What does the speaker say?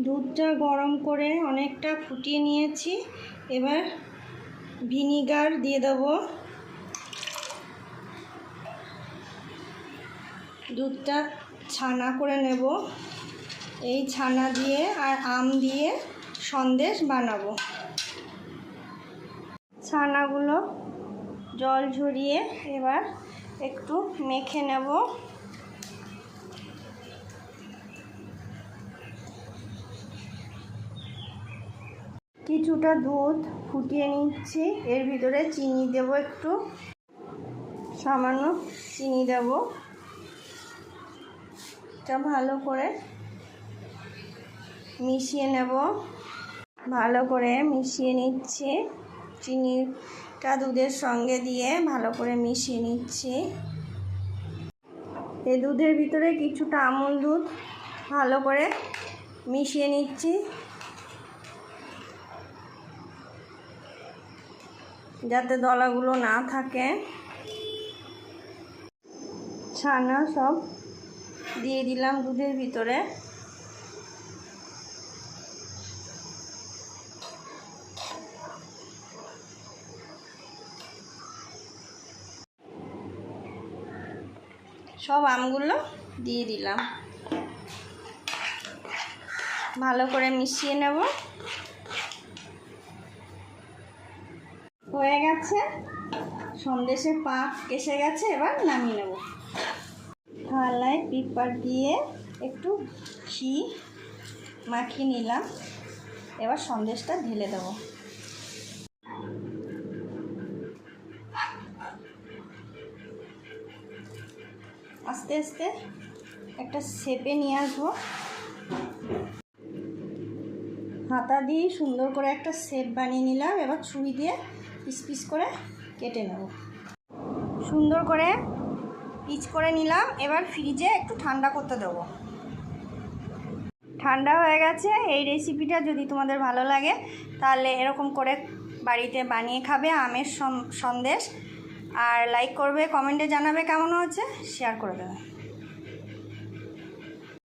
দুধটা গরম করে অনেকটা ফুটিয়ে নিয়েছি। এবার ভিনিগার দিয়ে দেবো। দুধটা ছানা করে নেব। এই ছানা দিয়ে আর আম দিয়ে সন্দেশ বানাবো। ছানাগুলো জল ঝরিয়ে এবার একটু মেখে নেব। কিছুটা দুধ ফুটিয়ে নিচ্ছি। এর ভিতরে চিনি দেব, একটু সামান্য চিনি দেব। এটা ভালো করে মিশিয়ে নেব। ভালো করে মিশিয়ে নিচ্ছি। চিনিটা দুধের সঙ্গে দিয়ে ভালো করে মিশিয়ে নিচ্ছি। এই দুধের ভিতরে কিছুটা আমুল দুধ ভালো করে মিশিয়ে নিচ্ছি, যাতে দলাগুলো না থাকে। ছানা সব দিয়ে দিলাম দুধের ভিতরে। সব আমগুলো দিয়ে দিলাম। ভালো করে মিশিয়ে নেব। হয়ে গেছে, সন্দেশের পাক এসে গেছে। এবার নামিয়ে নেব। থালায় পেপার দিয়ে একটু ঘি মাখিয়ে নিলাম। এবার সন্দেশটা ঢেলে দেব। আস্তে আস্তে একটা শেপে নিয়ে আসবো। হাতা দিয়ে সুন্দর করে একটা শেপ বানিয়ে নিলাম। এবার ছুরি দিয়ে পিস পিস করে কেটে নেব। সুন্দর করে পিচ করে নিলাম। এবার ফ্রিজে একটু ঠান্ডা করতে দেবো। ঠান্ডা হয়ে গেছে। এই রেসিপিটা যদি তোমাদের ভালো লাগে তাহলে এরকম করে বাড়িতে বানিয়ে খাবে আমের সন্দেশ। আর লাইক করবে, কমেন্টে জানাবে কেমন হয়েছে, শেয়ার করে দেবে।